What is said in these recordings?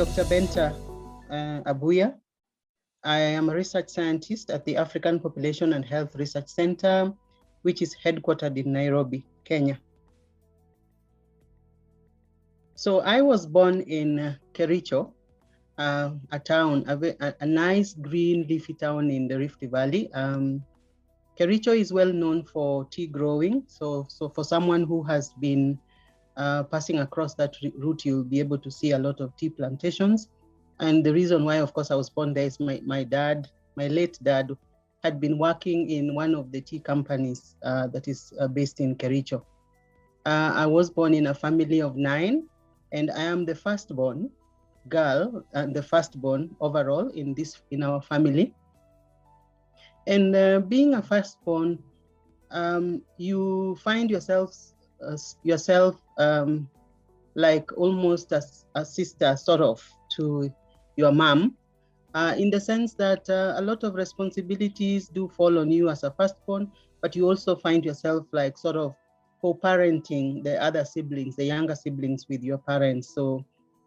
Dr. Benta Abuya. I am a research scientist at the African Population and Health Research Center, which is headquartered in Nairobi, Kenya. So I was born in Kericho, a town, a nice green leafy town in the Rift Valley. Kericho is well known for tea growing. So for someone who has been passing across that route, you'll be able to see a lot of tea plantations. And the reason why, of course, I was born there is my late dad, had been working in one of the tea companies that is based in Kericho. I was born in a family of 9, and I am the firstborn girl and the firstborn overall in our family. And being a firstborn, you find yourself like almost as a sister, sort of, to your mom, in the sense that a lot of responsibilities do fall on you as a firstborn, but you also find yourself like sort of co-parenting the other siblings, the younger siblings, with your parents. So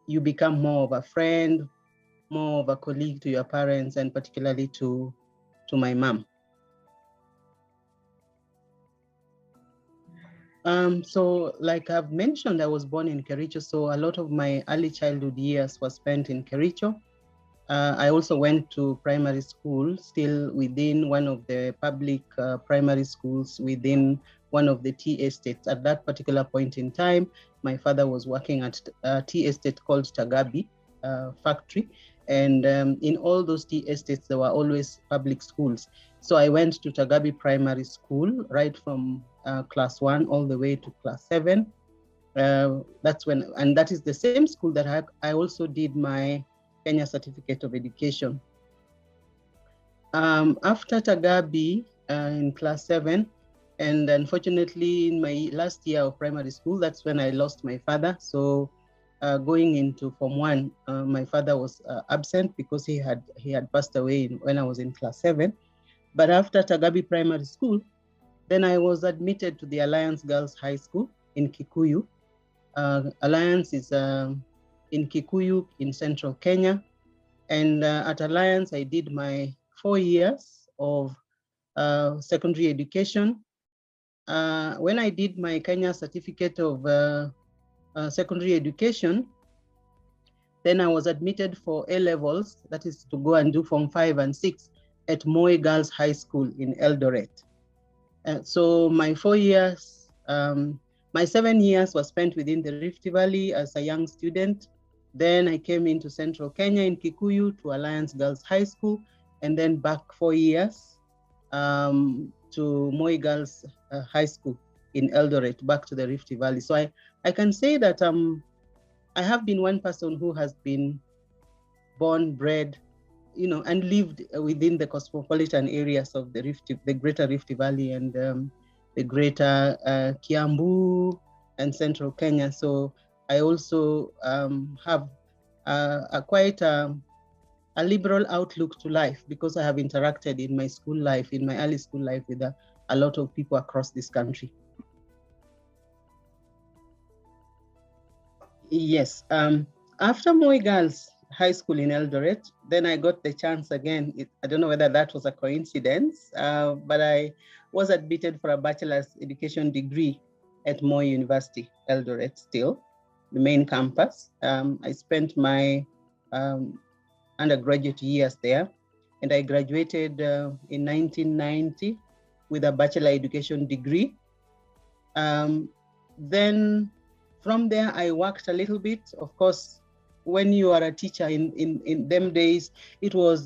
you become more of a friend, more of a colleague to your parents, and particularly to my mom. So like I've mentioned, I was born in Kericho, so a lot of my early childhood years were spent in Kericho. I also went to primary school, still within one of the public primary schools within one of the tea estates. At that particular point in time, my father was working at a tea estate called Tagabi factory. And in all those tea estates, there were always public schools. So I went to Tagabi Primary School right from class 1 all the way to class 7. That's when, and that is the same school that I also did my Kenya Certificate of Education. After Tagabi in class 7, and unfortunately in my last year of primary school, that's when I lost my father. So going into Form 1, my father was absent because he had passed away when I was in class 7. But after Tagabi Primary School, then I was admitted to the Alliance Girls High School in Kikuyu. Alliance is in Kikuyu in central Kenya. And at Alliance, I did my 4 years of secondary education. When I did my Kenya Certificate of Secondary Education, then I was admitted for A-levels, that is to go and do Form 5 and 6 at Moi Girls High School in Eldoret. So my 4 years, my 7 years was spent within the Rift Valley as a young student. Then I came into central Kenya in Kikuyu to Alliance Girls High School, and then back 4 years to Moi Girls High School in Eldoret, back to the Rift Valley. So I can say that I have been one person who has been born, bred, and lived within the cosmopolitan areas of the greater Rift Valley and the greater Kiambu and central Kenya. So I also have quite a liberal outlook to life, because I have interacted in my school life, in my early school life, with a lot of people across this country. Yes, after Moi Girls High School in Eldoret, then I got the chance again. I don't know whether that was a coincidence, but I was admitted for a bachelor's education degree at Moi University, Eldoret, still the main campus. I spent my undergraduate years there, and I graduated in 1990 with a bachelor education degree. Then from there, I worked a little bit. Of course, when you are a teacher in them days, it was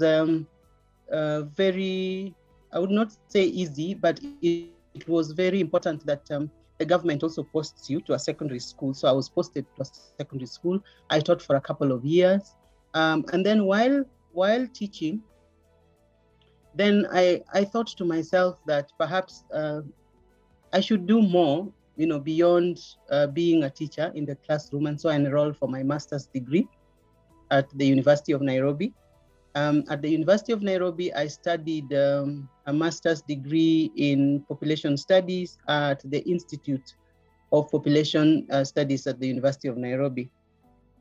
very, I would not say easy, but it was very important that the government also posts you to a secondary school. So I was posted to a secondary school. I taught for a couple of years. And then while teaching, then I thought to myself that perhaps I should do more, beyond being a teacher in the classroom. And so I enrolled for my master's degree at the University of Nairobi. At the University of Nairobi, I studied a master's degree in population studies at the Institute of Population Studies at the University of Nairobi.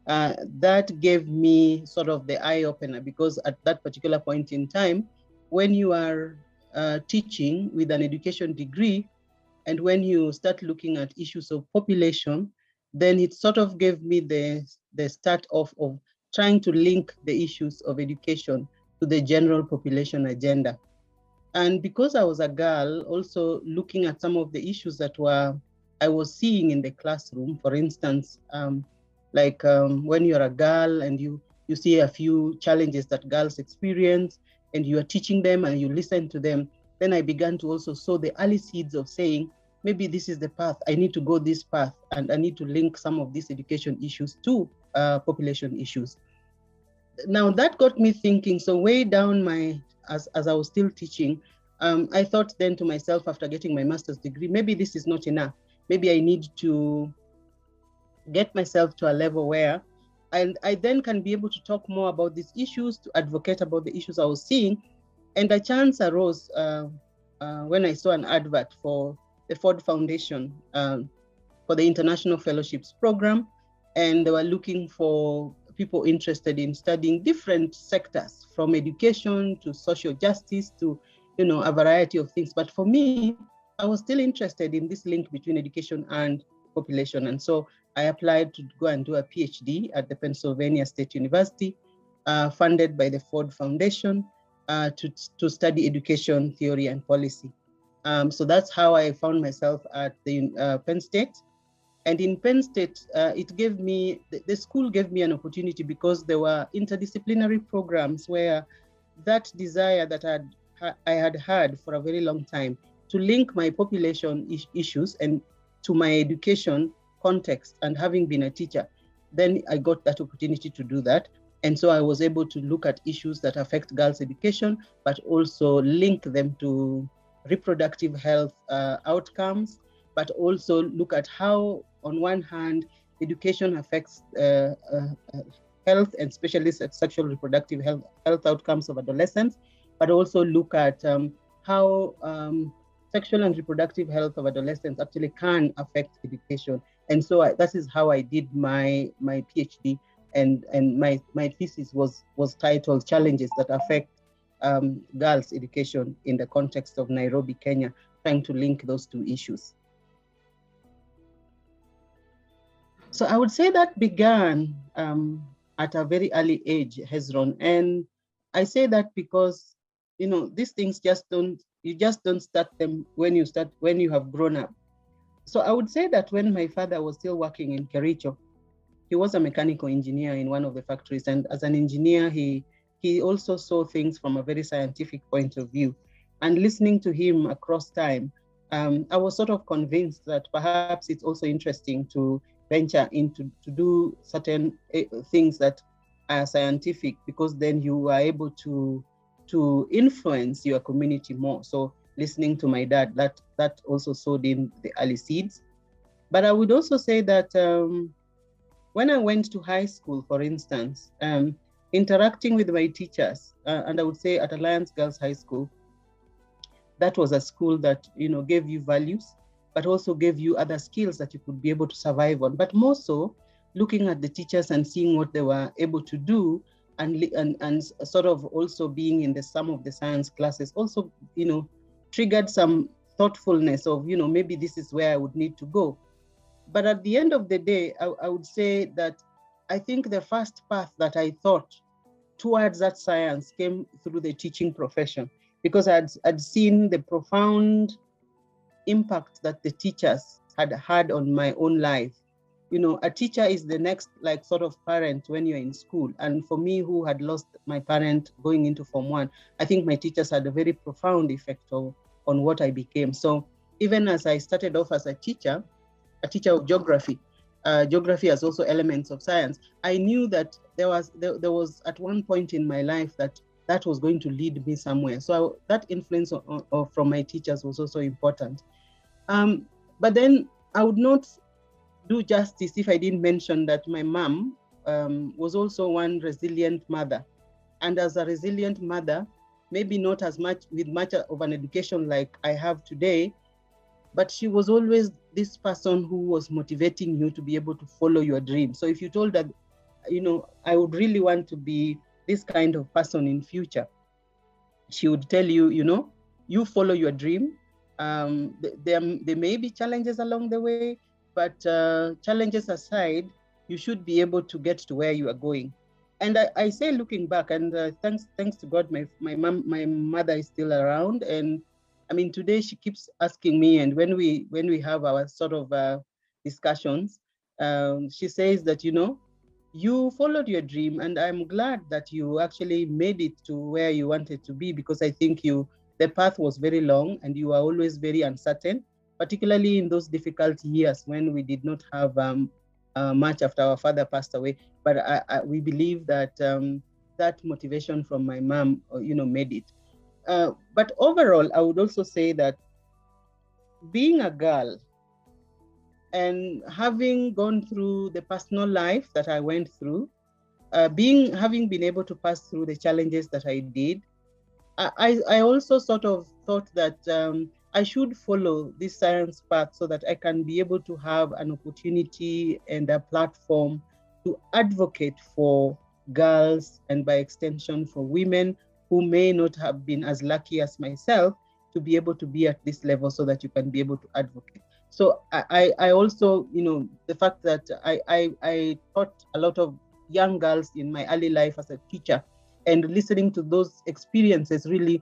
that gave me sort of the eye opener, because at that particular point in time, when you are teaching with an education degree, and when you start looking at issues of population, then it sort of gave me the start of trying to link the issues of education to the general population agenda. And because I was a girl, also looking at some of the issues that I was seeing in the classroom, for instance, when you're a girl and you see a few challenges that girls experience, and you are teaching them and you listen to them, then I began to also sow the early seeds of saying, maybe this is the path, I need to go this path, and I need to link some of these education issues to population issues. Now that got me thinking. So way down as I was still teaching, I thought then to myself, after getting my master's degree, maybe this is not enough. Maybe I need to get myself to a level where I then can be able to talk more about these issues, to advocate about the issues I was seeing. And a chance arose when I saw an advert for the Ford Foundation for the International Fellowships Program, and they were looking for people interested in studying different sectors, from education to social justice to, a variety of things. But for me, I was still interested in this link between education and population. And so I applied to go and do a PhD at the Pennsylvania State University, funded by the Ford Foundation, to study education theory and policy. So that's how I found myself at the Penn State. And in Penn State, the school gave me an opportunity, because there were interdisciplinary programs where that desire that I had had for a very long time to link my population issues and to my education context, and having been a teacher, then I got that opportunity to do that. And so I was able to look at issues that affect girls' education, but also link them to reproductive health outcomes, but also look at how, on one hand, education affects health, and especially sexual reproductive health outcomes of adolescents, but also look at how sexual and reproductive health of adolescents actually can affect education. And so that is how I did my PhD, and my thesis was titled "Challenges that Affect Girls' Education in the Context of Nairobi, Kenya," trying to link those two issues. So I would say that began at a very early age, Hezron. And I say that because, these things you just don't start them when you have grown up. So I would say that when my father was still working in Kericho, he was a mechanical engineer in one of the factories. And as an engineer, he also saw things from a very scientific point of view. And listening to him across time, I was sort of convinced that perhaps it's also interesting to venture into to do certain things that are scientific, because then you are able to influence your community more. So listening to my dad, that also sowed in the early seeds. But I would also say that when I went to high school, for instance, interacting with my teachers, and I would say at Alliance Girls High School, that was a school that gave you values, but also gave you other skills that you could be able to survive on. But more so, looking at the teachers and seeing what they were able to do, and sort of also being in some of the science classes, also triggered some thoughtfulness of maybe this is where I would need to go. But at the end of the day, I would say that I think the first path that I thought towards that science came through the teaching profession, because I'd seen the profound impact that the teachers had on my own life. A teacher is the next sort of parent when you're in school. And for me, who had lost my parent going into Form 1, I think my teachers had a very profound effect on what I became. So even as I started off as a teacher of geography, geography has also elements of science. I knew that there was at one point in my life that was going to lead me somewhere. So that influence from my teachers was also important. But then I would not do justice if I didn't mention that my mom was also one resilient mother. And as a resilient mother, maybe not as much of an education like I have today, but she was always this person who was motivating you to be able to follow your dream. So if you told her, I would really want to be this kind of person in future. She would tell you, you follow your dream. There may be challenges along the way, but challenges aside, you should be able to get to where you are going. And I say, looking back, and thanks to God, my mother is still around. And I mean, today she keeps asking me, and when we have our sort of discussions, she says that, you followed your dream, and I'm glad that you actually made it to where you wanted to be, because I think the path was very long and you are always very uncertain, particularly in those difficult years when we did not have much after our father passed away. But we believe that that motivation from my mom, made it. But overall, I would also say that being a girl and having gone through the personal life that I went through, having been able to pass through the challenges that I did, I also sort of thought that I should follow this science path so that I can be able to have an opportunity and a platform to advocate for girls, and by extension for women who may not have been as lucky as myself to be able to be at this level, so that you can be able to advocate. So I also, the fact that I taught a lot of young girls in my early life as a teacher, and listening to those experiences really,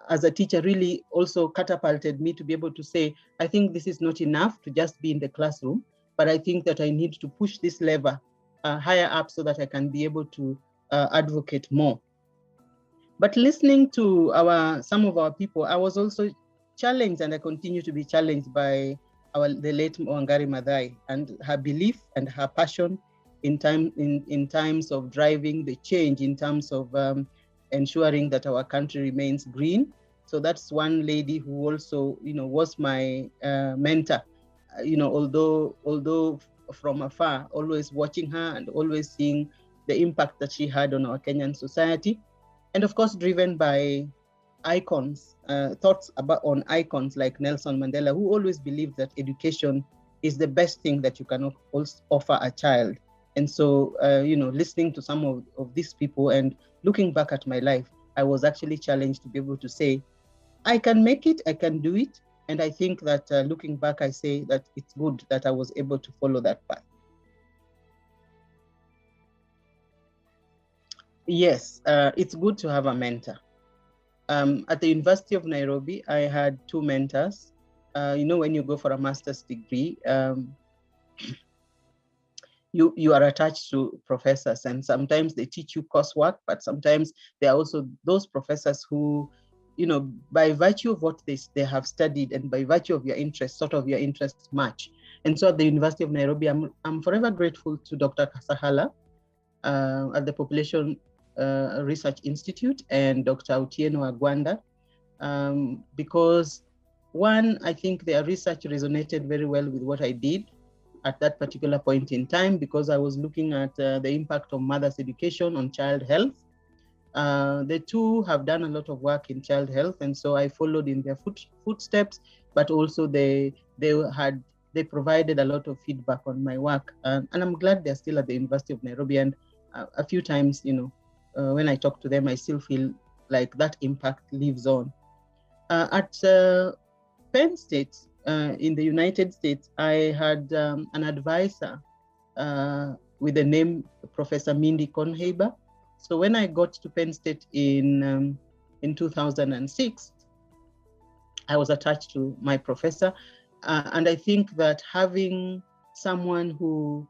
as a teacher, really also catapulted me to be able to say, I think this is not enough to just be in the classroom, but I think that I need to push this lever higher up so that I can be able to advocate more. But listening to some of our people, I was also challenged, and I continue to be challenged by the late Wangari Maathai, and her belief and her passion in times of driving the change, in terms of ensuring that our country remains green. So that's one lady who also, was my mentor. Although from afar, always watching her and always seeing the impact that she had on our Kenyan society, and of course driven by icons, thoughts on icons like Nelson Mandela, who always believed that education is the best thing that you can offer a child. And so, listening to some of these people and looking back at my life, I was actually challenged to be able to say, I can make it, I can do it. And I think that looking back, I say that it's good that I was able to follow that path. Yes, it's good to have a mentor. At the University of Nairobi, I had two mentors. When you go for a master's degree, you are attached to professors, and sometimes they teach you coursework, but sometimes there are also those professors who, by virtue of what they have studied and by virtue of your interests, sort of your interests match. And so at the University of Nairobi, I'm forever grateful to Dr. Kasahala at the Population Research Institute, and Dr. Otieno Agwanda, because one, I think their research resonated very well with what I did at that particular point in time, because I was looking at the impact of mother's education on child health. The two have done a lot of work in child health, and so I followed in their footsteps, but also they provided a lot of feedback on my work, and I'm glad they're still at the University of Nairobi. And a few times, when I talk to them, I still feel like that impact lives on. At Penn State, in the United States, I had an advisor with the name Professor Mindy Conhaber. So when I got to Penn State in 2006, I was attached to my professor. And I think that having someone who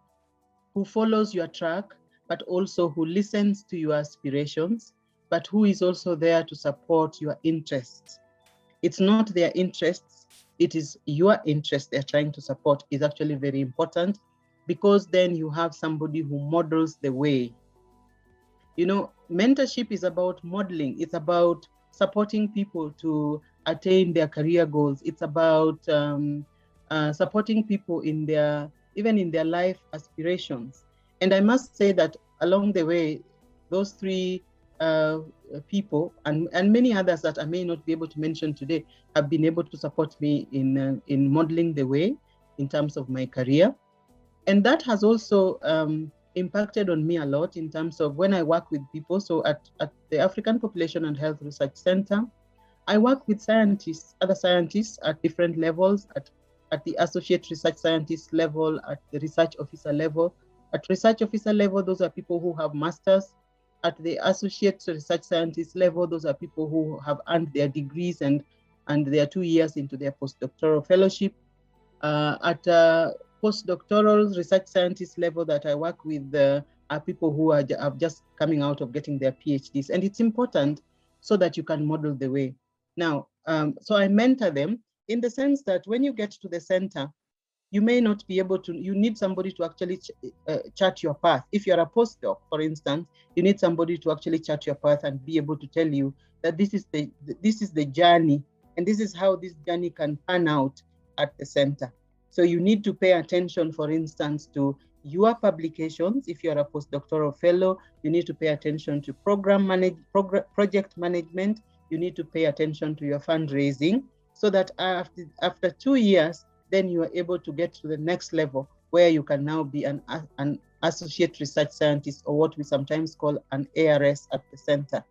follows your track, but also who listens to your aspirations, but who is also there to support your interests. It's not their interests, it is your interest they're trying to support, is actually very important, because then you have somebody who models the way. Mentorship is about modeling. It's about supporting people to attain their career goals. It's about supporting people even in their life aspirations. And I must say that along the way, those three people and many others that I may not be able to mention today have been able to support me in modeling the way in terms of my career. And that has also impacted on me a lot in terms of when I work with people. So at the African Population and Health Research Center, I work with scientists, other scientists at different levels, at the associate research scientist level, at the research officer level. At research officer level, those are people who have masters. At the associate research scientist level, those are people who have earned their degrees and they are 2 years into their postdoctoral fellowship. At postdoctoral research scientist level that I work with are people who are just coming out of getting their PhDs. And it's important so that you can model the way. Now, so I mentor them in the sense that when you get to the center, you may not be able to, you need somebody to actually chart your path. If you're a postdoc, for instance, you need somebody to actually chart your path and be able to tell you that this is the journey, and this is how this journey can pan out at the center. So you need to pay attention, for instance, to your publications. If you're a postdoctoral fellow, you need to pay attention to project management. You need to pay attention to your fundraising, so that after 2 years, then you are able to get to the next level where you can now be an associate research scientist, or what we sometimes call an ARS at the center.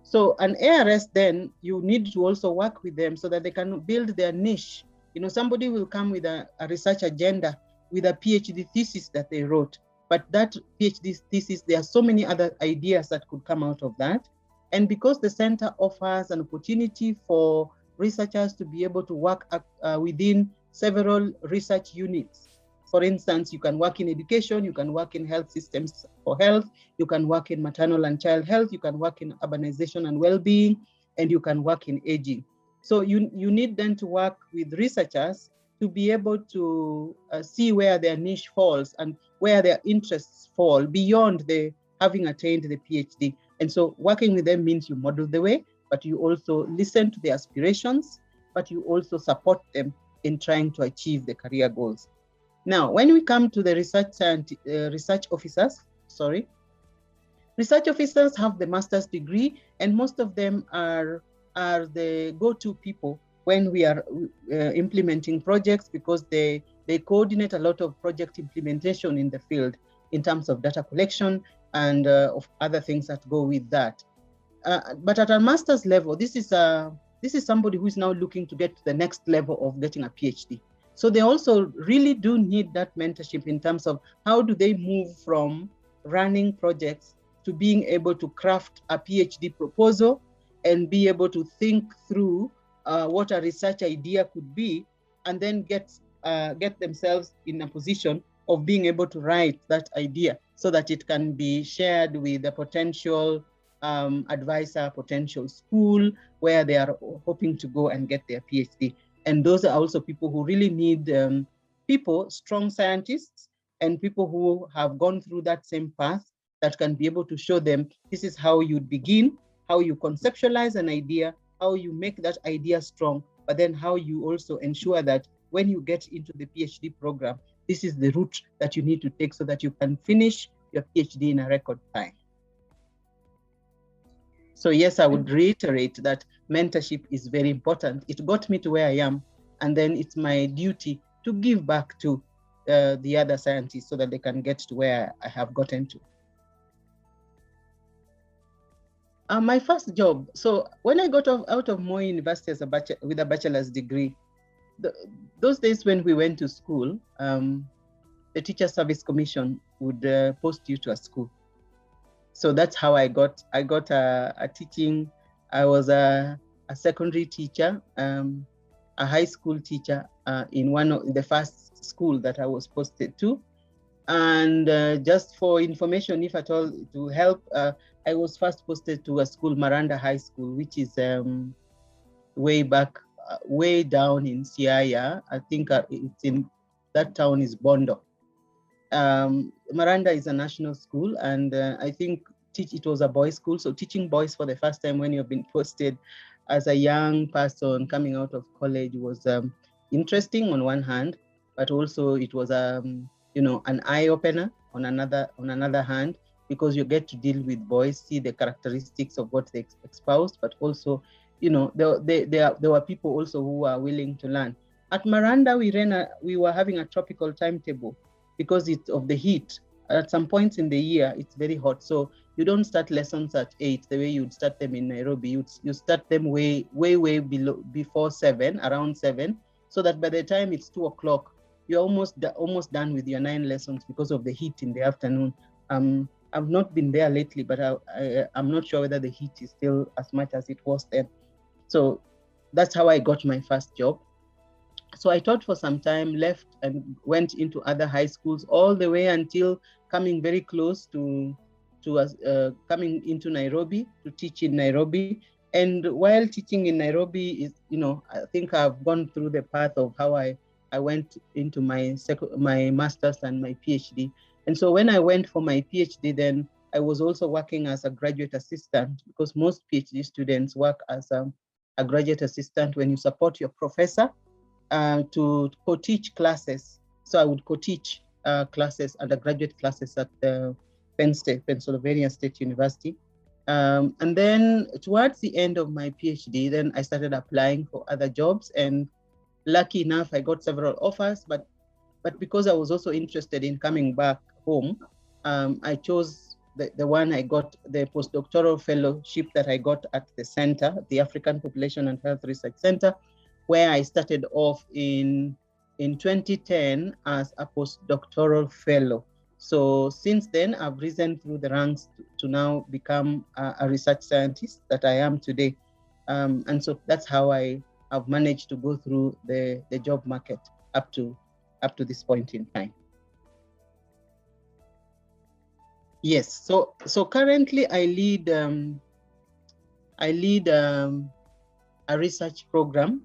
So an ARS, then you need to also work with them so that they can build their niche. You know, somebody will come with a research agenda with a PhD thesis that they wrote, but that PhD thesis, there are so many other ideas that could come out of that. And because the center offers an opportunity for researchers to be able to work within several research units. For instance, you can work in education, you can work in health systems for health, you can work in maternal and child health, you can work in urbanization and well-being, and you can work in aging. So you need then to work with researchers to be able to see where their niche falls and where their interests fall beyond the having attained the PhD. And so working with them means you model the way, but you also listen to their aspirations, but you also support them in trying to achieve the career goals. Now, when we come to the research officers have the master's degree, and most of them are the go-to people when we are implementing projects, because they coordinate a lot of project implementation in the field in terms of data collection and of other things that go with that. But at a master's level, this is somebody who is now looking to get to the next level of getting a PhD. So they also really do need that mentorship in terms of how do they move from running projects to being able to craft a PhD proposal and be able to think through what a research idea could be, and then get themselves in a position of being able to write that idea so that it can be shared with a potential advisor, potential school where they are hoping to go and get their PhD. And those are also people who really need strong scientists and people who have gone through that same path that can be able to show them this is how you begin, how you conceptualize an idea, how you make that idea strong, but then how you also ensure that when you get into the PhD program, this is the route that you need to take so that you can finish your PhD in a record time. So yes, I would reiterate that mentorship is very important. It got me to where I am, and then it's my duty to give back to the other scientists so that they can get to where I have gotten to. My first job, so when I got out of Moi University with a bachelor's degree, those days when we went to school, the Teacher Service Commission would post you to a school. So that's how I got a teaching. I was a secondary teacher, a high school teacher in one of the first school that I was posted to. And just for information, if at all to help, I was first posted to a school, Maranda High School, which is way down in Siaya. I think it's in that town is Bondo. Maranda is a national school, and I think it was a boys' school. So teaching boys for the first time when you've been posted as a young person coming out of college was interesting on one hand, but also it was an eye opener on another hand, because you get to deal with boys, see the characteristics of what they espoused, but also, there were people also who are willing to learn. At Maranda, we were having a tropical timetable because of the heat, at some points in the year, it's very hot. So you don't start lessons at 8 the way you'd start them in Nairobi. You start them way below, before 7, around 7, so that by the time it's 2 o'clock, you're almost done with your 9 lessons because of the heat in the afternoon. I've not been there lately, but I'm not sure whether the heat is still as much as it was then. So that's how I got my first job. So I taught for some time, left and went into other high schools all the way until coming very close to coming into Nairobi to teach in Nairobi. And while teaching in Nairobi, I think I've gone through the path of how I went into my master's and my PhD. And so when I went for my PhD, then I was also working as a graduate assistant, because most PhD students work as a graduate assistant when you support your professor to co-teach classes. So I would co-teach classes, undergraduate classes at Penn State, Pennsylvania State University. And then towards the end of my PhD, then I started applying for other jobs, and lucky enough, I got several offers, but because I was also interested in coming back home, I chose the one I got, the postdoctoral fellowship that I got at the center, the African Population and Health Research Center, where I started off in 2010 as a postdoctoral fellow. So since then, I've risen through the ranks to now become a research scientist that I am today. And so that's how I have managed to go through the job market up to this point in time. Yes, so currently I lead a research program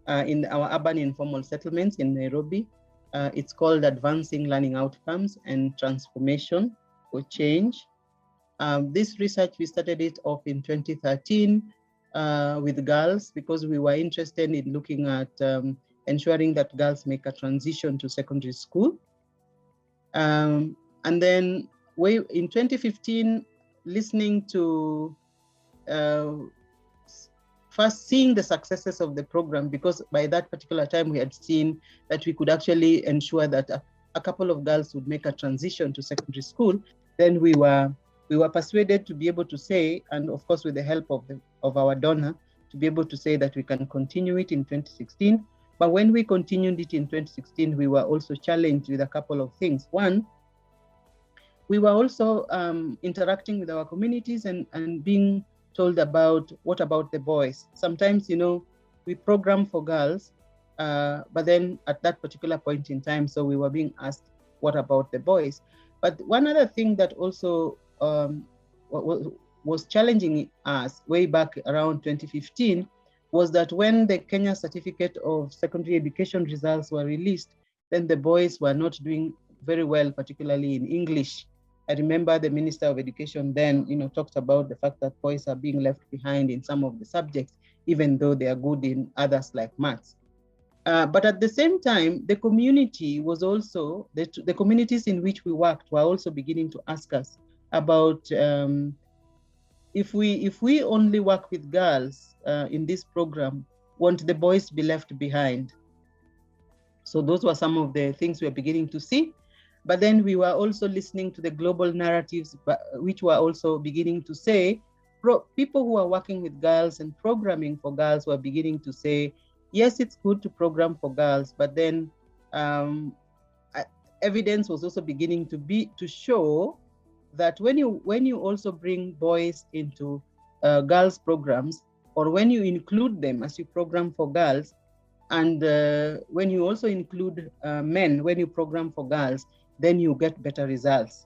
in our urban informal settlements in Nairobi. It's called Advancing Learning Outcomes and Transformation for Change. This research, we started it off in 2013 with girls, because we were interested in looking at ensuring that girls make a transition to secondary school. And then in 2015, listening to first seeing the successes of the program, because by that particular time we had seen that we could actually ensure that a couple of girls would make a transition to secondary school. Then we were persuaded to be able to say, and of course with the help of our donor, to be able to say that we can continue it in 2016. But when we continued it in 2016, we were also challenged with a couple of things. One, we were also interacting with our communities and being told about, what about the boys? Sometimes, we program for girls, but then at that particular point in time, so we were being asked, what about the boys? But one other thing that also was challenging us way back around 2015 was that when the Kenya Certificate of Secondary Education results were released, then the boys were not doing very well, particularly in English. I remember the Minister of Education then, talked about the fact that boys are being left behind in some of the subjects, even though they are good in others like maths. But at the same time, the community was also, the communities in which we worked were also beginning to ask us about if we only work with girls in this program, won't the boys be left behind? So those were some of the things we were beginning to see. But then we were also listening to the global narratives, which were also beginning to say, people who are working with girls and programming for girls were beginning to say, yes, it's good to program for girls, but then evidence was also beginning to show that when you also bring boys into girls programs, or when you include them as you program for girls, and when you also include men when you program for girls, then you get better results.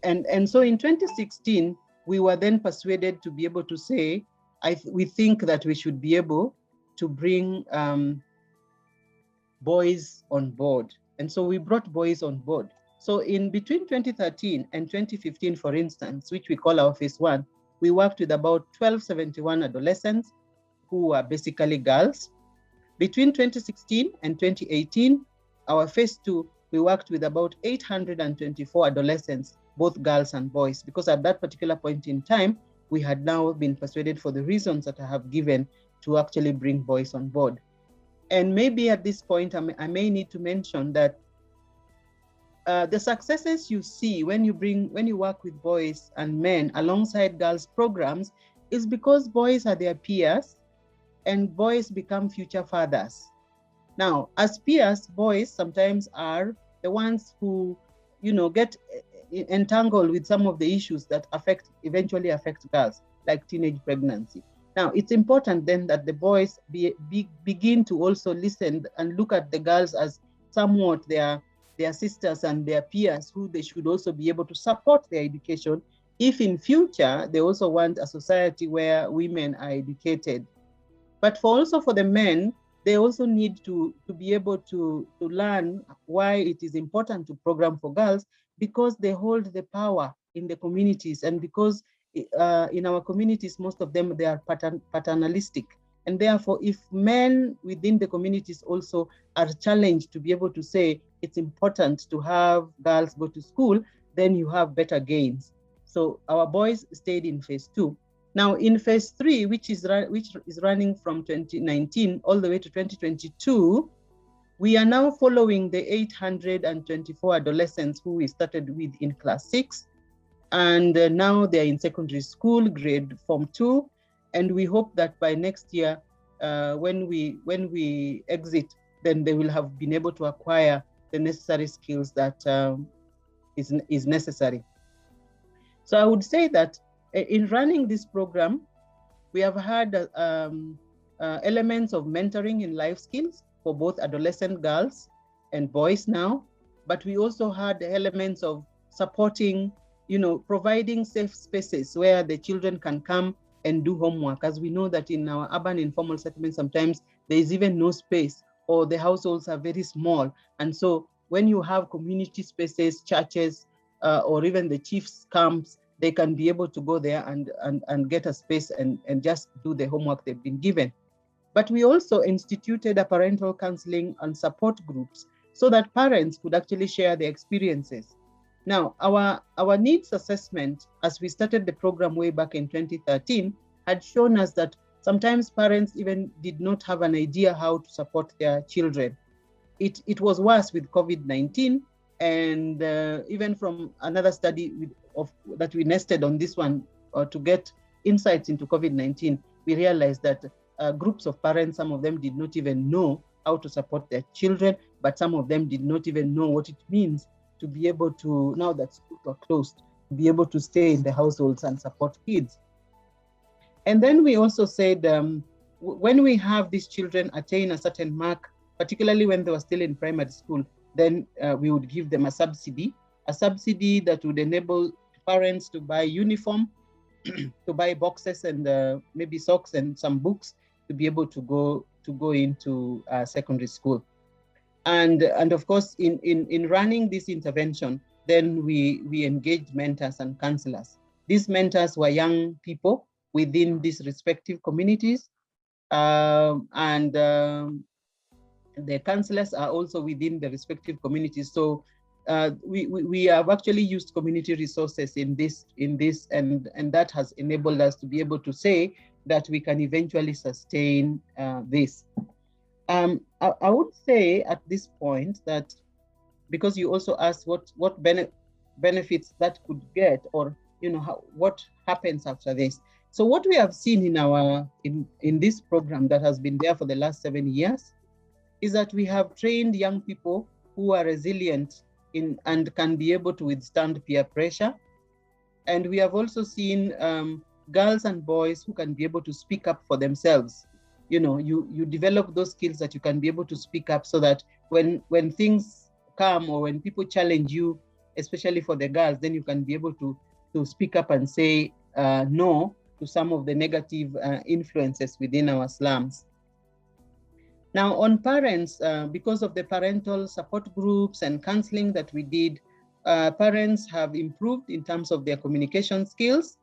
And so in 2016, we were then persuaded to be able to say, we think that we should be able to bring boys on board. And so we brought boys on board. So in between 2013 and 2015, for instance, which we call our phase 1, we worked with about 1271 adolescents who are basically girls. Between 2016 and 2018, our phase 2, we worked with about 824 adolescents, both girls and boys, because at that particular point in time, we had now been persuaded, for the reasons that I have given, to actually bring boys on board. And maybe at this point, I may need to mention that the successes you see when you work with boys and men alongside girls programs is because boys are their peers and boys become future fathers. Now, as peers, boys sometimes are the ones who, get entangled with some of the issues that eventually affect girls, like teenage pregnancy. Now, it's important then that the boys begin to also listen and look at the girls as somewhat their sisters and their peers who they should also be able to support their education if in future they also want a society where women are educated. But also for the men, they also need to be able to learn why it is important to program for girls, because they hold the power in the communities, and because in our communities, most of them, they are paternalistic. And therefore, if men within the communities also are challenged to be able to say it's important to have girls go to school, then you have better gains. So our boys stayed in phase 2. Now in phase 3, which is running from 2019 all the way to 2022, we are now following the 824 adolescents who we started with in class 6. And now they're in secondary school, grade Form 2. And we hope that by next year, when we exit, then they will have been able to acquire the necessary skills that is necessary. So I would say that in running this program, we have had elements of mentoring in life skills for both adolescent girls and boys now, but we also had elements of supporting, providing safe spaces where the children can come and do homework. As we know that in our urban informal settlements, sometimes there is even no space, or the households are very small. And so when you have community spaces, churches, or even the chief's camps, they can be able to go there and get a space and just do the homework they've been given. But we also instituted a parental counseling and support groups so that parents could actually share their experiences. Now, our needs assessment, as we started the program way back in 2013, had shown us that sometimes parents even did not have an idea how to support their children. It was worse with COVID-19, and even from another study that we nested on this one to get insights into COVID-19, we realized that groups of parents, some of them did not even know how to support their children, but some of them did not even know what it means to be able to, now that schools are closed, to be able to stay in the households and support kids. And then we also said, when we have these children attain a certain mark, particularly when they were still in primary school, then we would give them a subsidy that would enable parents to buy uniform, to buy boxes and maybe socks and some books to be able to go into secondary school. And of course, in running this intervention, then we engaged mentors and counselors. These mentors were young people within these respective communities, and the counselors are also within the respective communities. So we have actually used community resources in this, and that has enabled us to be able to say that we can eventually sustain this. I would say at this point that, because you also asked what benefits that could get, or what happens after this. So what we have seen in this program that has been there for the last 7 years is that we have trained young people who are resilient and can be able to withstand peer pressure. And we have also seen girls and boys who can be able to speak up for themselves. You develop those skills that you can be able to speak up, so that when things come or when people challenge you, especially for the girls, then you can be able to speak up and say no to some of the negative influences within our slums. Now, on parents, because of the parental support groups and counseling that we did, parents have improved in terms of their communication skills,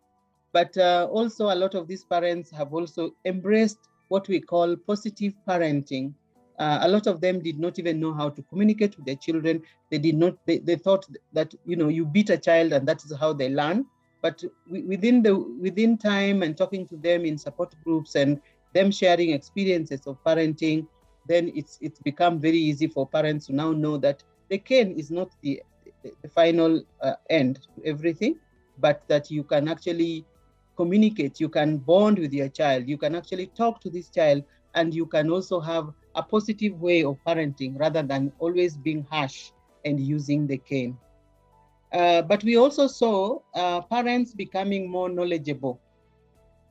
but also a lot of these parents have also embraced what we call positive parenting. A lot of them did not even know how to communicate with their children. They thought that, you beat a child and that is how they learn. But within time and talking to them in support groups and them sharing experiences of parenting, then it's become very easy for parents to now know that the cane is not the final end to everything, but that you can actually communicate, you can bond with your child, you can actually talk to this child, and you can also have a positive way of parenting rather than always being harsh and using the cane. But we also saw parents becoming more knowledgeable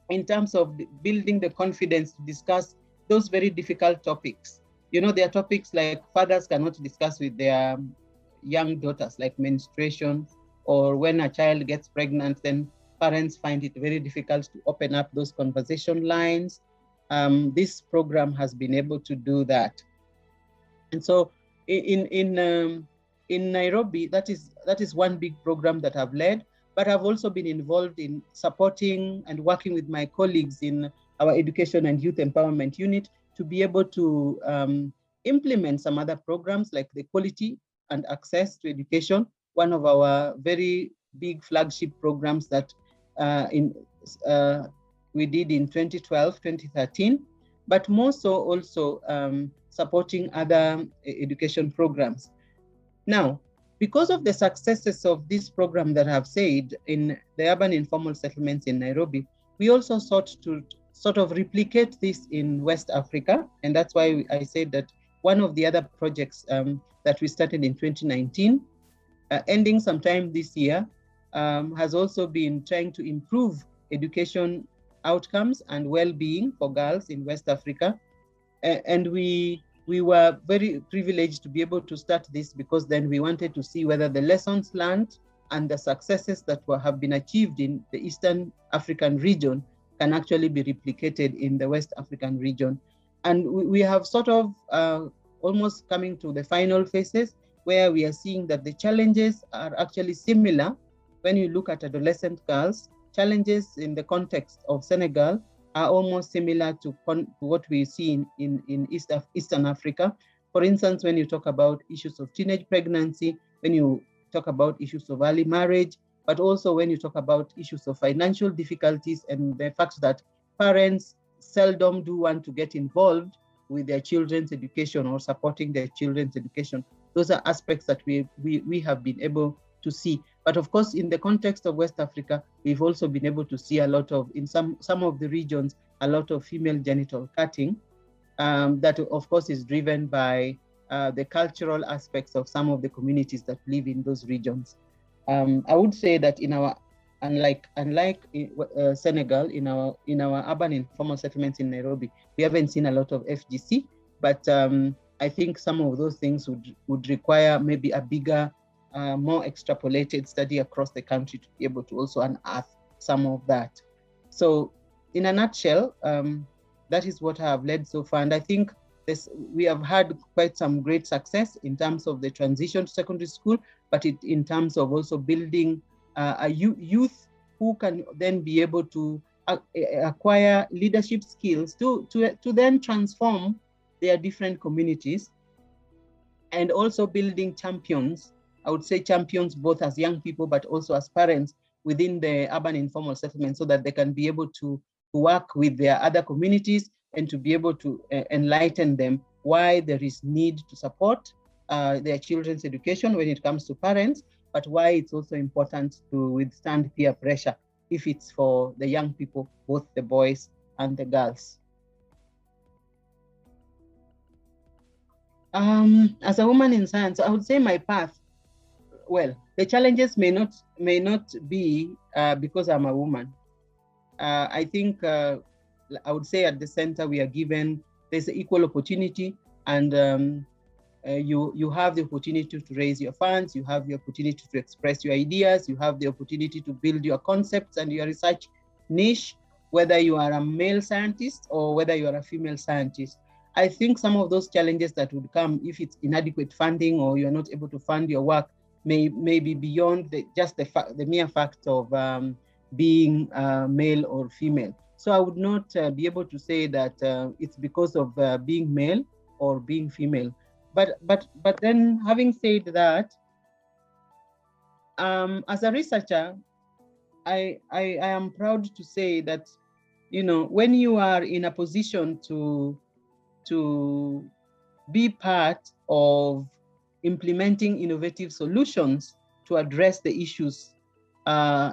in terms of building the confidence to discuss those very difficult topics. You know, there are topics like fathers cannot discuss with their young daughters, like menstruation, or when a child gets pregnant, then parents find it very difficult to open up those conversation lines. This program has been able to do that. And so in Nairobi, that is one big program that I've led, but I've also been involved in supporting and working with my colleagues in our education and youth empowerment unit to be able to implement some other programs like the quality and access to education, one of our very big flagship programs that we did in 2012, 2013, but more so also supporting other education programs. Now, because of the successes of this program that I've said in the urban informal settlements in Nairobi, we also sought to sort of replicate this in West Africa. And that's why I said that one of the other projects that we started in 2019, ending sometime this year, has also been trying to improve education outcomes and well-being for girls in West Africa. And we were very privileged to be able to start this because then we wanted to see whether the lessons learned and the successes that have been achieved in the Eastern African region can actually be replicated in the West African region. And we have sort of almost coming to the final phases where we are seeing that the challenges are actually similar. When you look at adolescent girls, challenges in the context of Senegal are almost similar to what we see in Eastern Africa. For instance, when you talk about issues of teenage pregnancy, when you talk about issues of early marriage, but also when you talk about issues of financial difficulties and the fact that parents seldom do want to get involved with their children's education or supporting their children's education. Those are aspects that we have been able to see. But of course, in the context of West Africa, we've also been able to see a lot of, in some of the regions, a lot of female genital cutting that of course is driven by the cultural aspects of some of the communities that live in those regions. I would say that in our, unlike Senegal, in our urban informal settlements in Nairobi, we haven't seen a lot of FGC, but I think some of those things would require maybe a bigger, more extrapolated study across the country to be able to also unearth some of that. So in a nutshell, that is what I have led so far. And I think we have had quite some great success in terms of the transition to secondary school, but in terms of also building a youth who can then be able to acquire leadership skills to then transform their different communities, and also building champions. I would say champions both as young people, but also as parents within the urban informal settlement, so that they can be able to work with their other communities and to be able to enlighten them why there is need to support their children's education when it comes to parents, but why it's also important to withstand peer pressure if it's for the young people, both the boys and the girls. As a woman in science, I would say my path, well, the challenges may not be because I'm a woman. I think I would say at the center we are given, there's equal opportunity, and you have the opportunity to raise your funds, you have the opportunity to express your ideas, you have the opportunity to build your concepts and your research niche, whether you are a male scientist or whether you are a female scientist. I think some of those challenges that would come if it's inadequate funding or you're not able to fund your work may be beyond just the mere fact of being male or female. So I would not be able to say that it's because of being male or being female. But then, having said that, as a researcher, I am proud to say that, you know, when you are in a position to be part of implementing innovative solutions to address the issues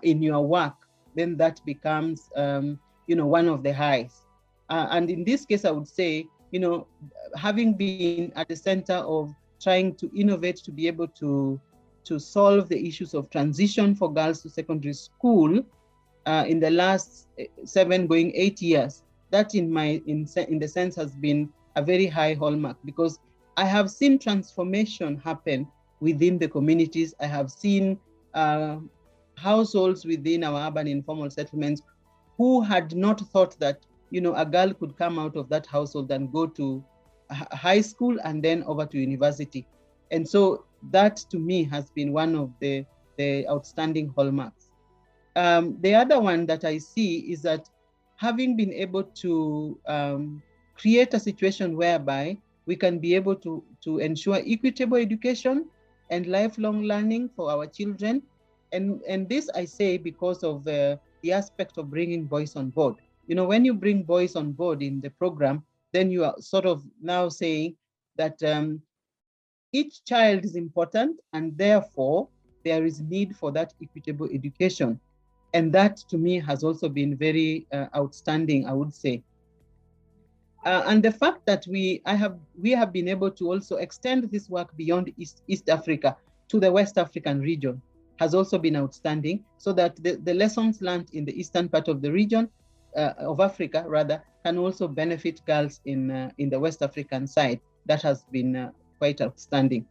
in your work, then that becomes, one of the highs. And in this case, I would say, having been at the center of trying to innovate to be able to solve the issues of transition for girls to secondary school in the last 7 going 8 years, that in the sense has been a very high hallmark, because I have seen transformation happen within the communities. I have seen households within our urban informal settlements who had not thought that, a girl could come out of that household and go to high school and then over to university. And so that to me has been one of the outstanding hallmarks. The other one that I see is that having been able to create a situation whereby we can be able to ensure equitable education and lifelong learning for our children. And this I say because of the aspect of bringing boys on board. When you bring boys on board in the program, then you are sort of now saying that each child is important, and therefore there is need for that equitable education. And that to me has also been very outstanding, I would say. And the fact that we have been able to also extend this work beyond East Africa to the West African region has also been outstanding, so that the lessons learned in the eastern part of the region, of Africa rather, can also benefit girls in the West African side. That has been quite outstanding.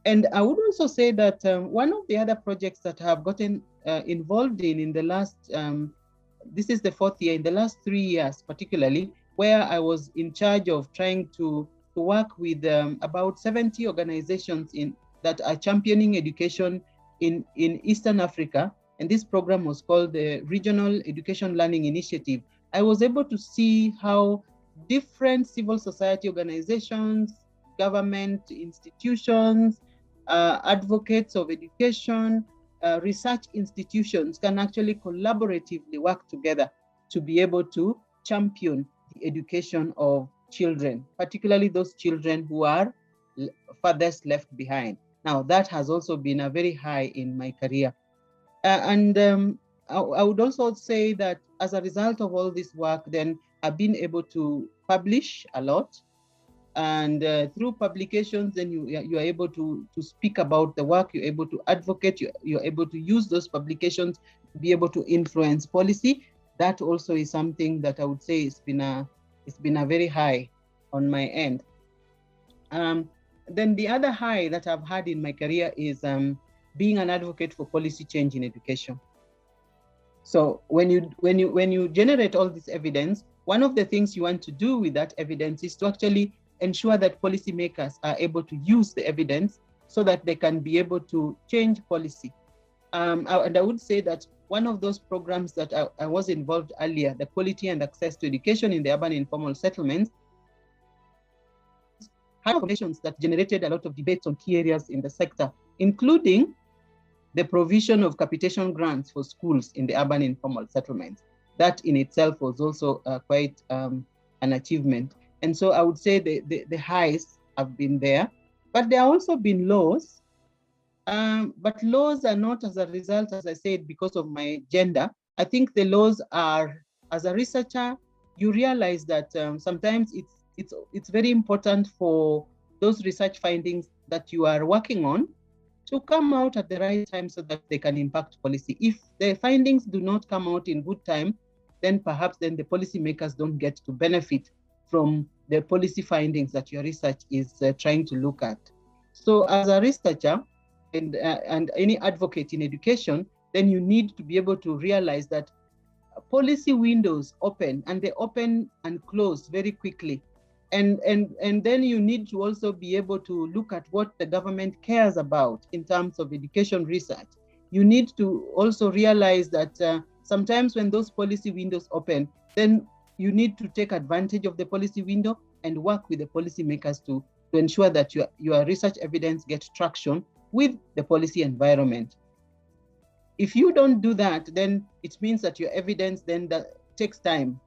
And I would also say that one of the other projects that I have gotten involved in the last, this is the 4th year, in the last 3 years particularly, where I was in charge of trying to work with about 70 organizations that are championing education in Eastern Africa. And this program was called the Regional Education Learning Initiative. I was able to see how different civil society organizations, government institutions, advocates of education, research institutions can actually collaboratively work together to be able to champion the education of children, particularly those children who are farthest left behind. Now, that has also been a very high in my career. And I would also say that as a result of all this work, then I've been able to publish a lot. And through publications, then you are able to speak about the work, you're able to advocate, you're able to use those publications to be able to influence policy. That also is something that I would say it's been a very high on my end. Then the other high that I've had in my career is being an advocate for policy change in education. So when you generate all this evidence, one of the things you want to do with that evidence is to actually ensure that policymakers are able to use the evidence so that they can be able to change policy. And I would say that one of those programs that I was involved earlier, the Quality and Access to Education in the Urban Informal Settlements, had conversations that generated a lot of debates on key areas in the sector, including the provision of capitation grants for schools in the urban informal settlements. That in itself was also quite an achievement. And so I would say the highs have been there, but there have also been lows. But laws are not as a result, as I said, because of my gender. I think the laws are, as a researcher, you realize that sometimes it's very important for those research findings that you are working on to come out at the right time so that they can impact policy. If the findings do not come out in good time, then perhaps then the policymakers don't get to benefit from the policy findings that your research is trying to look at. So as a researcher and any advocate in education, then you need to be able to realize that policy windows open, and they open and close very quickly. And then you need to also be able to look at what the government cares about in terms of education research. You need to also realize that sometimes when those policy windows open, then you need to take advantage of the policy window and work with the policymakers to ensure that your research evidence gets traction with the policy environment. If you don't do that, then it means that your evidence then takes time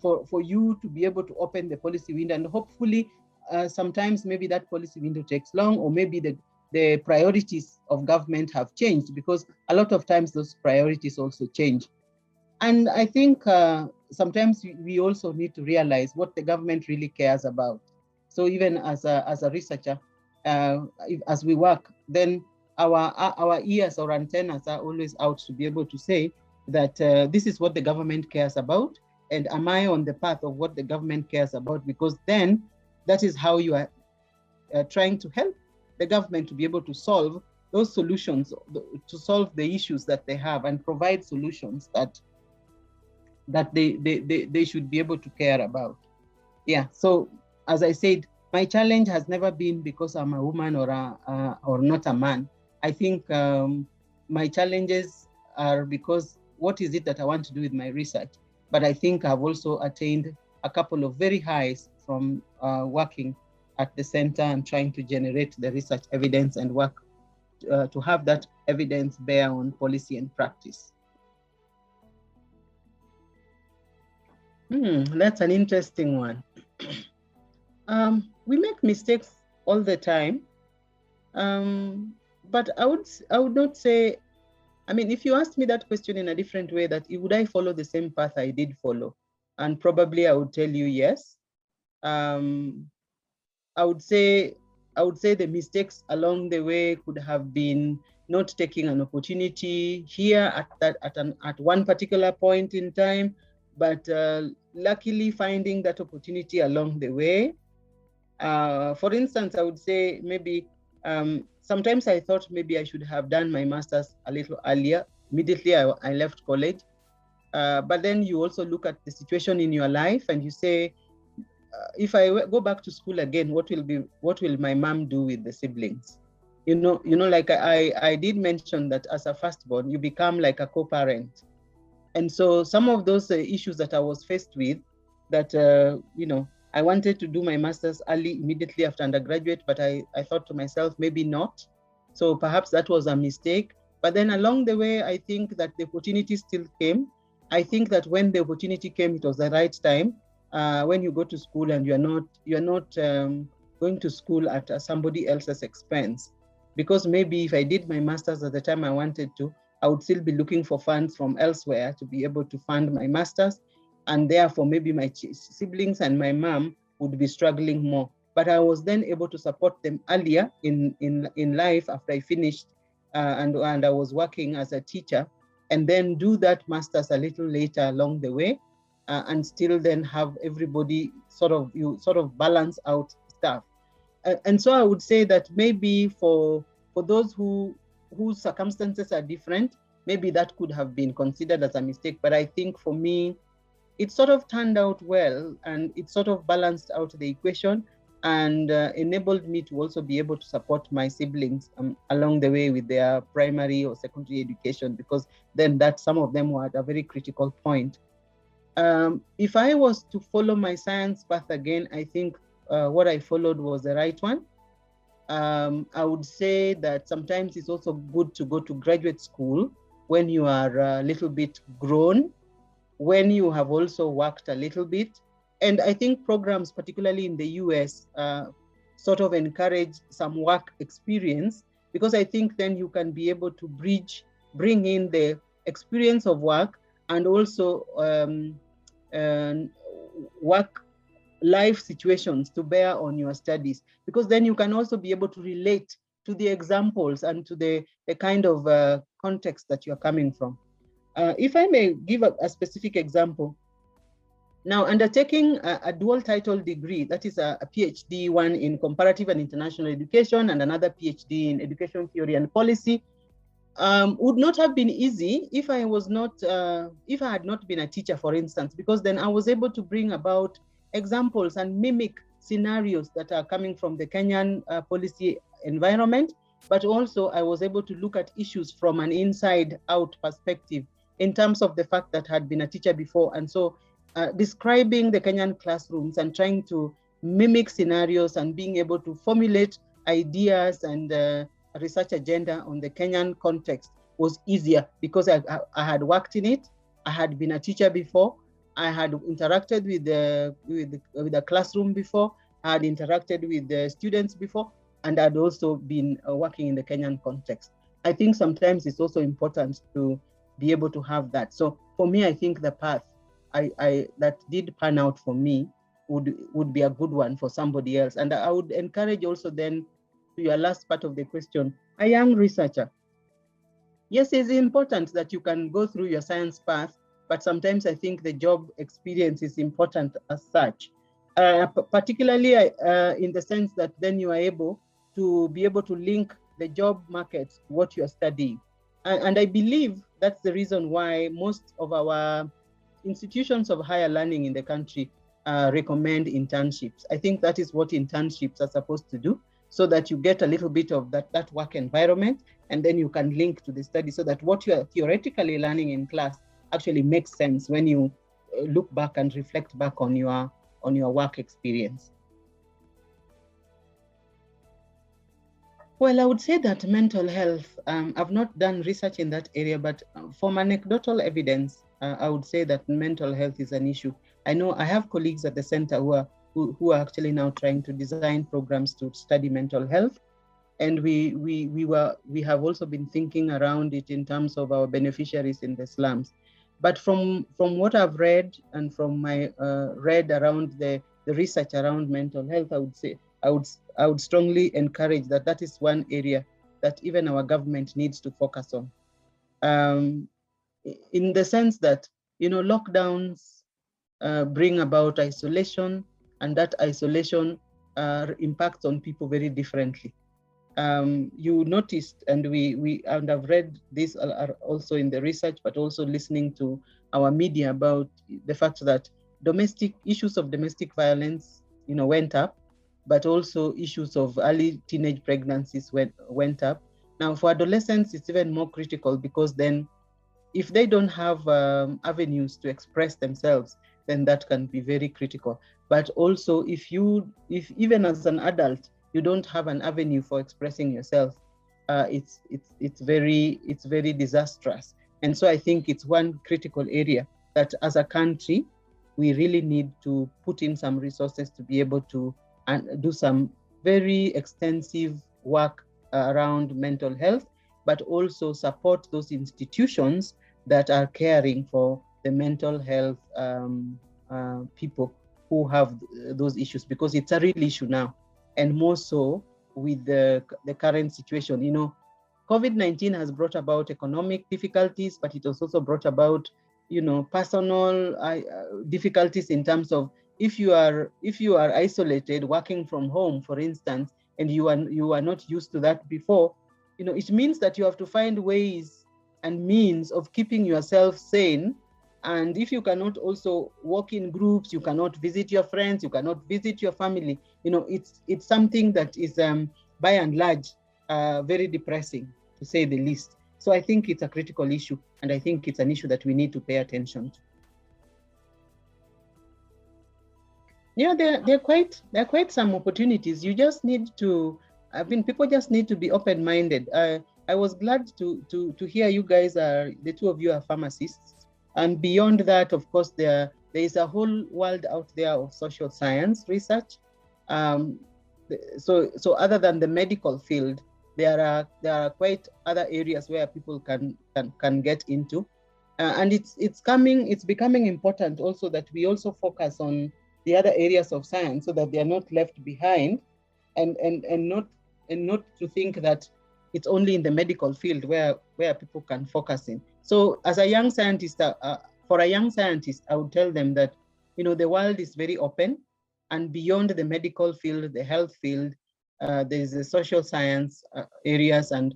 for you to be able to open the policy window. And hopefully, sometimes maybe that policy window takes long, or maybe the priorities of government have changed, because a lot of times those priorities also change. And I think sometimes we also need to realize what the government really cares about. So even as a researcher, as we work, then our ears or antennas are always out to be able to say that this is what the government cares about, and am I on the path of what the government cares about? Because then that is how you are trying to help the government to be able to solve those solutions, to solve the issues that they have, and provide solutions that they should be able to care about. Yeah, so as I said, my challenge has never been because I'm a woman or not a man. I think my challenges are because what is it that I want to do with my research? But I think I've also attained a couple of very highs from working at the center and trying to generate the research evidence and work to have that evidence bear on policy and practice. That's an interesting one. We make mistakes all the time, but I would not say. I mean, if you asked me that question in a different way, that would I follow the same path I did follow, and probably I would tell you yes. I would say the mistakes along the way could have been not taking an opportunity here at one particular point in time, but luckily finding that opportunity along the way. For instance, I would say maybe sometimes I thought maybe I should have done my master's a little earlier. Immediately I left college. But then you also look at the situation in your life and you say, if I go back to school again, what will my mom do with the siblings? You know, like I did mention that as a firstborn, you become like a co-parent. And so some of those issues that I was faced with, that, I wanted to do my master's early, immediately after undergraduate, but I thought to myself, maybe not. So perhaps that was a mistake. But then along the way, I think that the opportunity still came. I think that when the opportunity came, it was the right time. When you go to school and you're not going to school at somebody else's expense. Because maybe if I did my master's at the time I wanted to, I would still be looking for funds from elsewhere to be able to fund my master's. And therefore, maybe my siblings and my mom would be struggling more. But I was then able to support them earlier in life after I finished and I was working as a teacher, and then do that master's a little later along the way, and still then have everybody sort of balance out stuff. And so I would say that maybe for those whose circumstances are different, maybe that could have been considered as a mistake. But I think for me, it sort of turned out well, and it sort of balanced out the equation and enabled me to also be able to support my siblings along the way with their primary or secondary education, because then some of them were at a very critical point. If I was to follow my science path again, I think what I followed was the right one. I would say that sometimes it's also good to go to graduate school when you are a little bit grown, when you have also worked a little bit. And I think programs, particularly in the US, sort of encourage some work experience, because I think then you can be able to bring in the experience of work and also work life situations to bear on your studies, because then you can also be able to relate to the examples and to the kind of context that you're coming from. If I may give a specific example, now undertaking a dual title degree, that is a PhD, one in comparative and international education and another PhD in education theory and policy, would not have been easy if I had not been a teacher, for instance, because then I was able to bring about examples and mimic scenarios that are coming from the Kenyan policy environment, but also I was able to look at issues from an inside out perspective in terms of the fact that I had been a teacher before. And so describing the Kenyan classrooms and trying to mimic scenarios and being able to formulate ideas and a research agenda on the Kenyan context was easier, because I had worked in it. I had been a teacher before. I had interacted with the classroom before. I had interacted with the students before. and I'd also been working in the Kenyan context. I think sometimes it's also important to be able to have that. So for me, I think the path that did pan out for me would be a good one for somebody else. And I would encourage also then, to your last part of the question, a young researcher. Yes, it's important that you can go through your science path, but sometimes I think the job experience is important as such, particularly in the sense that then you are able to be able to link the job market to what you're studying. And I believe that's the reason why most of our institutions of higher learning in the country recommend internships. I think that is what internships are supposed to do, so that you get a little bit of that work environment, and then you can link to the study, so that what you are theoretically learning in class actually makes sense when you look back and reflect back on your work experience. Well, I would say that mental health, I've not done research in that area, but from anecdotal evidence, I would say that mental health is an issue. I know I have colleagues at the center who are actually now trying to design programs to study mental health. And we have also been thinking around it in terms of our beneficiaries in the slums. But from what I've read and from my read around the research around mental health, I would say I would strongly encourage that is one area that even our government needs to focus on. In the sense that, lockdowns bring about isolation, and that isolation impacts on people very differently. You noticed, and I've read this also in the research, but also listening to our media about the fact that issues of domestic violence, went up, but also issues of early teenage pregnancies went up. Now, for adolescents, it's even more critical, because then if they don't have avenues to express themselves, then that can be very critical. But also, if even as an adult, you don't have an avenue for expressing yourself, it's very disastrous. And so I think it's one critical area that as a country, we really need to put in some resources to be able to do some very extensive work around mental health, but also support those institutions that are caring for the mental health people who have those issues, because it's a real issue now. And more so with the current situation. COVID-19 has brought about economic difficulties, but it has also brought about, personal difficulties in terms of if you are isolated, working from home, for instance, and you are not used to that before, it means that you have to find ways and means of keeping yourself sane. And if you cannot also walk in groups, you cannot visit your friends, you cannot visit your family, it's something that is by and large very depressing, to say the least. So I think it's a critical issue, and I think it's an issue that we need to pay attention to. There are quite some opportunities. You just need to, people just need to be open-minded. I was glad to hear you guys the two of you are pharmacists. And beyond that, of course, there is a whole world out there of social science research. So other than the medical field, there are quite other areas where people can get into, and it's becoming important also that we also focus on the other areas of science, so that they are not left behind, and not to think that it's only in the medical field where people can focus in. So as a young scientist, for a young scientist, I would tell them that, the world is very open, and beyond the medical field, the health field, there's the social science areas and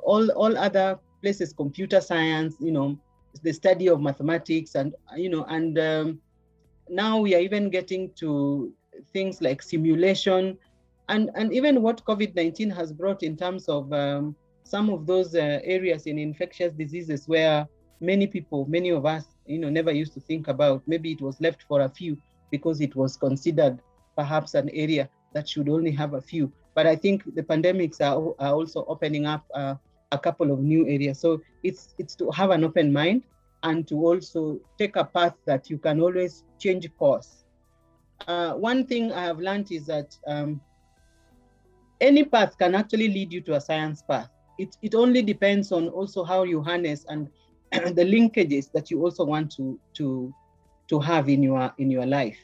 all other places, computer science, the study of mathematics, and now we are even getting to things like simulation, and even what COVID-19 has brought in terms of some of those areas in infectious diseases where many of us, never used to think about. Maybe it was left for a few because it was considered perhaps an area that should only have a few. But I think the pandemics are also opening up a couple of new areas. So it's to have an open mind and to also take a path that you can always change course. One thing I have learned is that any path can actually lead you to a science path. It only depends on also how you harness and the linkages that you also want to have in your life.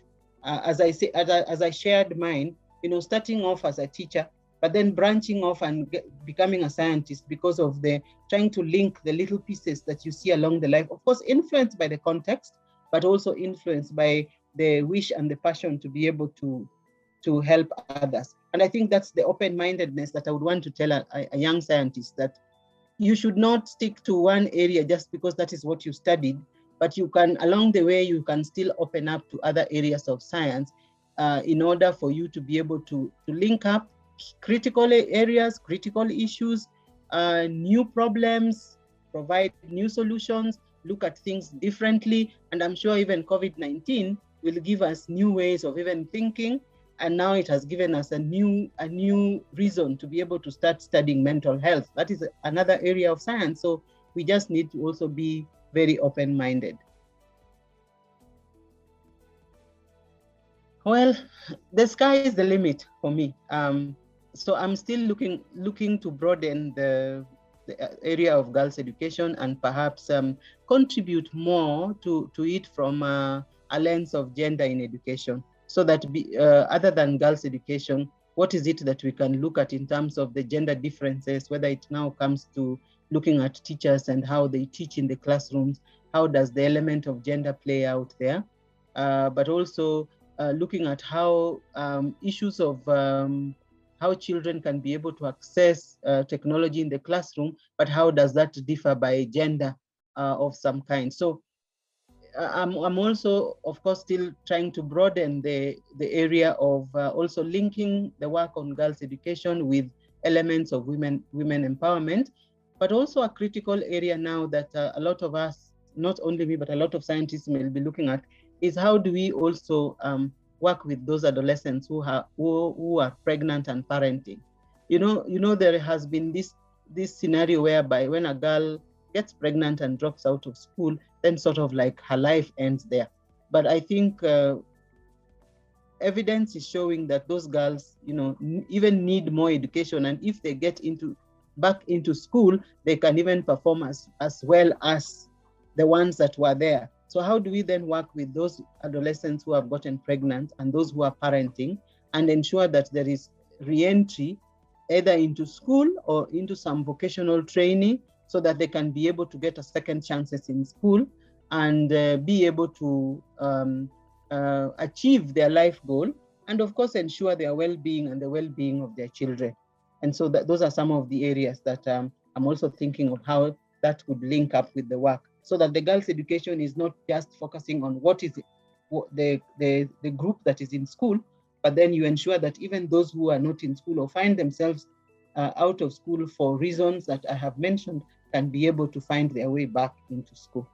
As I say, as I shared mine, starting off as a teacher, but then branching off and becoming a scientist because of the trying to link the little pieces that you see along the life. Of course, influenced by the context, but also influenced by the wish and the passion to be able to help others. And I think that's the open-mindedness that I would want to tell a young scientist, that you should not stick to one area just because that is what you studied, but you can, along the way, you can still open up to other areas of science in order for you to be able to link up critical areas, critical issues, new problems, provide new solutions, look at things differently. And I'm sure even COVID-19 will give us new ways of even thinking. And now it has given us a new reason to be able to start studying mental health. That is another area of science. So we just need to also be very open-minded. Well, the sky is the limit for me. So I'm still looking to broaden the area of girls' education and perhaps contribute more to it from a lens of gender in education. So that other than girls' education, what is it that we can look at in terms of the gender differences, whether it now comes to looking at teachers and how they teach in the classrooms, how does the element of gender play out there? But also looking at how issues of how children can be able to access technology in the classroom, but how does that differ by gender of some kind? So I'm also, of course, still trying to broaden the area of also linking the work on girls' education with elements of women empowerment, but also a critical area now that a lot of us, not only me, but a lot of scientists will be looking at, is how do we also work with those adolescents who are pregnant and parenting. There has been this scenario whereby when a girl gets pregnant and drops out of school, then sort of like her life ends there. But I think evidence is showing that those girls, even need more education, and if they get back into school, they can even perform as well as the ones that were there. So how do we then work with those adolescents who have gotten pregnant and those who are parenting, and ensure that there is re-entry either into school or into some vocational training, so that they can be able to get a second chances in school and be able to achieve their life goal, and of course ensure their well-being and the well-being of their children. And so those are some of the areas that I'm also thinking of how that would link up with the work, so that the girls' education is not just focusing on what is the group that is in school, but then you ensure that even those who are not in school or find themselves out of school for reasons that I have mentioned can be able to find their way back into school.